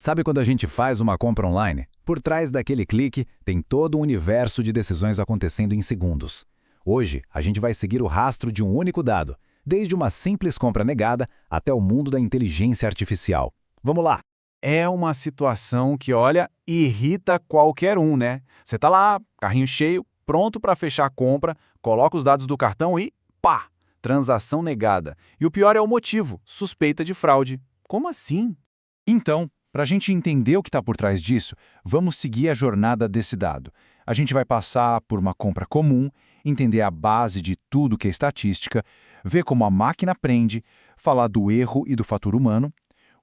Sabe quando a gente faz uma compra online? Por trás daquele clique tem todo um universo de decisões acontecendo em segundos. Hoje, a gente vai seguir o rastro de um único dado, desde uma simples compra negada até o mundo da inteligência artificial. Vamos lá! É uma situação que, olha, irrita qualquer um, né? Você tá lá, carrinho cheio, pronto para fechar a compra, coloca os dados do cartão e pá! Transação negada. E o pior é o motivo, suspeita de fraude. Como assim? Então, para a gente entender o que está por trás disso, vamos seguir a jornada desse dado. A gente vai passar por uma compra comum, entender a base de tudo que é estatística, ver como a máquina aprende, falar do erro e do fator humano,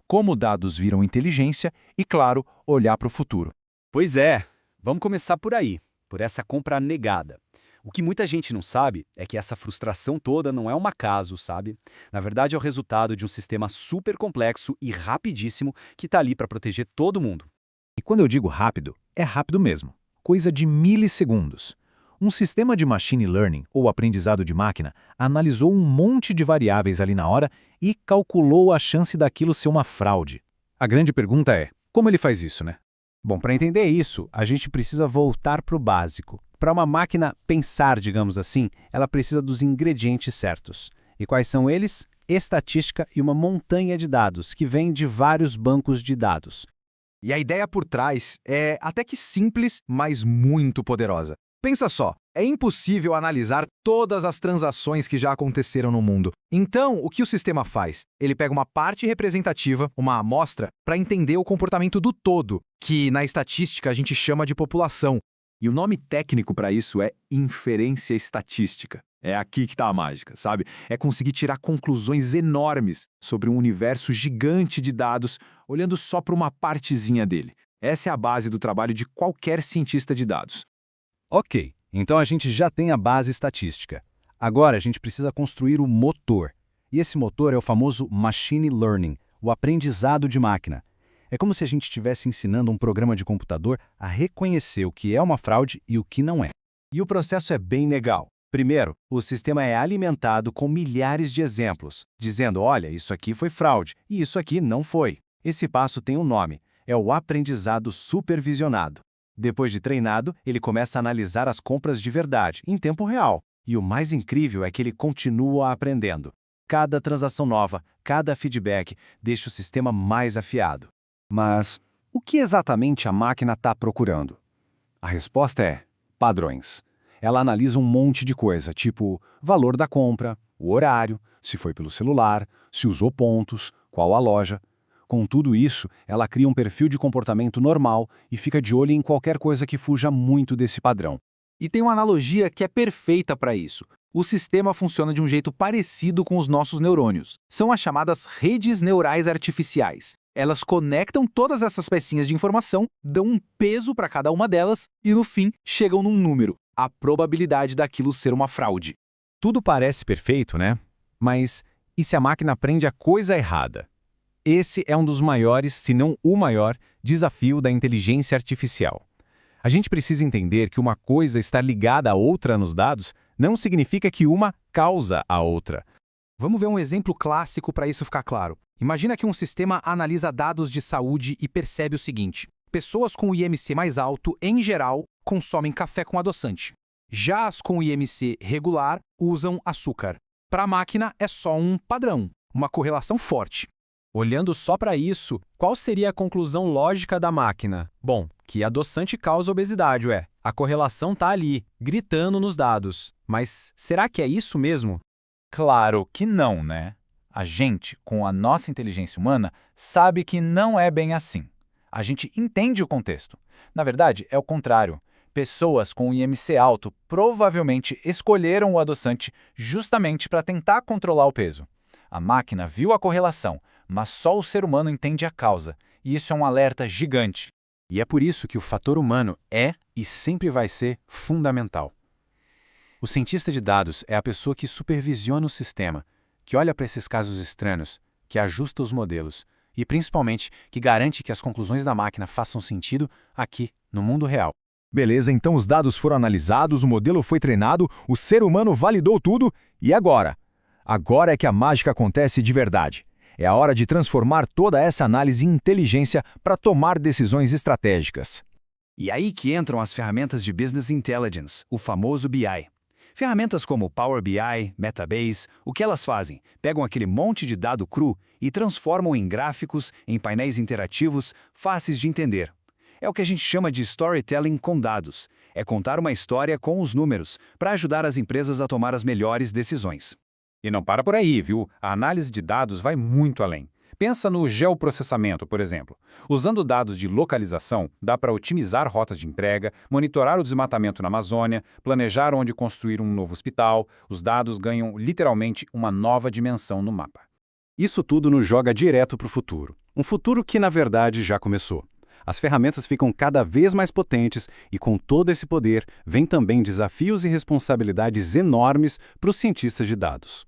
como dados viram inteligência e, claro, olhar para o futuro. Pois é, vamos começar por aí, por essa compra negada. O que muita gente não sabe é que essa frustração toda não é um acaso, sabe? Na verdade, é o resultado de um sistema super complexo e rapidíssimo que está ali para proteger todo mundo. E quando eu digo rápido, é rápido mesmo. Coisa de milissegundos. Um sistema de machine learning, ou aprendizado de máquina, analisou um monte de variáveis ali na hora e calculou a chance daquilo ser uma fraude. A grande pergunta é, como ele faz isso, né? Bom, para entender isso, a gente precisa voltar para o básico. Para uma máquina pensar, digamos assim, ela precisa dos ingredientes certos. E quais são eles? Estatística e uma montanha de dados, que vem de vários bancos de dados. E a ideia por trás é até que simples, mas muito poderosa. Pensa só, é impossível analisar todas as transações que já aconteceram no mundo. Então, o que o sistema faz? Ele pega uma parte representativa, uma amostra, para entender o comportamento do todo, que na estatística a gente chama de população. E o nome técnico para isso é inferência estatística. É aqui que está a mágica, sabe? É conseguir tirar conclusões enormes sobre um universo gigante de dados, olhando só para uma partezinha dele. Essa é a base do trabalho de qualquer cientista de dados. Ok, então a gente já tem a base estatística. Agora a gente precisa construir o motor. E esse motor é o famoso machine learning, o aprendizado de máquina. É como se a gente estivesse ensinando um programa de computador a reconhecer o que é uma fraude e o que não é. E o processo é bem legal. Primeiro, o sistema é alimentado com milhares de exemplos, dizendo, olha, isso aqui foi fraude e isso aqui não foi. Esse passo tem um nome, é o aprendizado supervisionado. Depois de treinado, ele começa a analisar as compras de verdade, em tempo real. E o mais incrível é que ele continua aprendendo. Cada transação nova, cada feedback, deixa o sistema mais afiado. Mas o que exatamente a máquina está procurando? A resposta é padrões. Ela analisa um monte de coisa, tipo valor da compra, o horário, se foi pelo celular, se usou pontos, qual a loja. Com tudo isso, ela cria um perfil de comportamento normal e fica de olho em qualquer coisa que fuja muito desse padrão. E tem uma analogia que é perfeita para isso. O sistema funciona de um jeito parecido com os nossos neurônios. São as chamadas redes neurais artificiais. Elas conectam todas essas pecinhas de informação, dão um peso para cada uma delas e, no fim, chegam num número, a probabilidade daquilo ser uma fraude. Tudo parece perfeito, né? Mas e se a máquina aprende a coisa errada? Esse é um dos maiores, se não o maior, desafio da inteligência artificial. A gente precisa entender que uma coisa estar ligada a outra nos dados não significa que uma causa a outra. Vamos ver um exemplo clássico para isso ficar claro. Imagina que um sistema analisa dados de saúde e percebe o seguinte: pessoas com IMC mais alto, em geral, consomem café com adoçante. Já as com IMC regular usam açúcar. Para a máquina é só um padrão, uma correlação forte. Olhando só para isso, qual seria a conclusão lógica da máquina? Bom, que adoçante causa obesidade, ué. A correlação tá ali, gritando nos dados. Mas será que é isso mesmo? Claro que não, né? A gente, com a nossa inteligência humana, sabe que não é bem assim. A gente entende o contexto. Na verdade, é o contrário. Pessoas com IMC alto provavelmente escolheram o adoçante justamente para tentar controlar o peso. A máquina viu a correlação, mas só o ser humano entende a causa, e isso é um alerta gigante. E é por isso que o fator humano é e sempre vai ser fundamental. O cientista de dados é a pessoa que supervisiona o sistema, que olha para esses casos estranhos, que ajusta os modelos e, principalmente, que garante que as conclusões da máquina façam sentido aqui, no mundo real. Beleza, então os dados foram analisados, o modelo foi treinado, o ser humano validou tudo, e agora? Agora é que a mágica acontece de verdade. É a hora de transformar toda essa análise em inteligência para tomar decisões estratégicas. E aí que entram as ferramentas de Business Intelligence, o famoso BI. Ferramentas como Power BI, Metabase, o que elas fazem? Pegam aquele monte de dado cru e transformam em gráficos, em painéis interativos, fáceis de entender. É o que a gente chama de storytelling com dados. É contar uma história com os números, para ajudar as empresas a tomar as melhores decisões. E não para por aí, viu? A análise de dados vai muito além. Pensa no geoprocessamento, por exemplo. Usando dados de localização, dá para otimizar rotas de entrega, monitorar o desmatamento na Amazônia, planejar onde construir um novo hospital. Os dados ganham literalmente uma nova dimensão no mapa. Isso tudo nos joga direto para o futuro. Um futuro que, na verdade, já começou. As ferramentas ficam cada vez mais potentes e, com todo esse poder, vem também desafios e responsabilidades enormes para os cientistas de dados.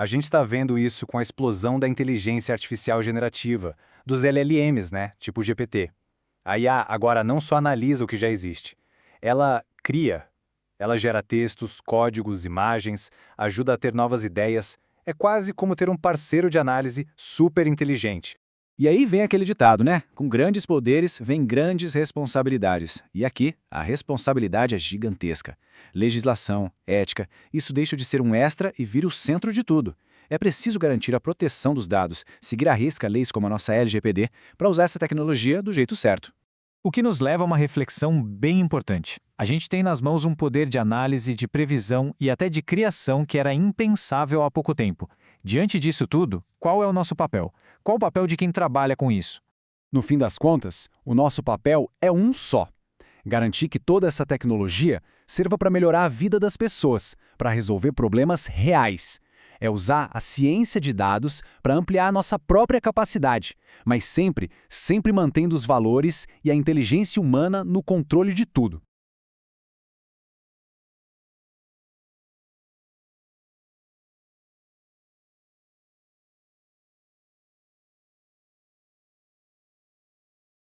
A gente está vendo isso com a explosão da inteligência artificial generativa, dos LLMs, né? Tipo o GPT. A IA agora não só analisa o que já existe. Ela cria. Ela gera textos, códigos, imagens, ajuda a ter novas ideias. É quase como ter um parceiro de análise super inteligente. E aí vem aquele ditado, né? Com grandes poderes vem grandes responsabilidades. E aqui, a responsabilidade é gigantesca. Legislação, ética, isso deixa de ser um extra e vira o centro de tudo. É preciso garantir a proteção dos dados, seguir à risca leis como a nossa LGPD, para usar essa tecnologia do jeito certo. O que nos leva a uma reflexão bem importante. A gente tem nas mãos um poder de análise, de previsão e até de criação que era impensável há pouco tempo. Diante disso tudo, qual é o nosso papel? Qual o papel de quem trabalha com isso? No fim das contas, o nosso papel é um só: garantir que toda essa tecnologia sirva para melhorar a vida das pessoas, para resolver problemas reais. É usar a ciência de dados para ampliar a nossa própria capacidade, mas sempre mantendo os valores e a inteligência humana no controle de tudo.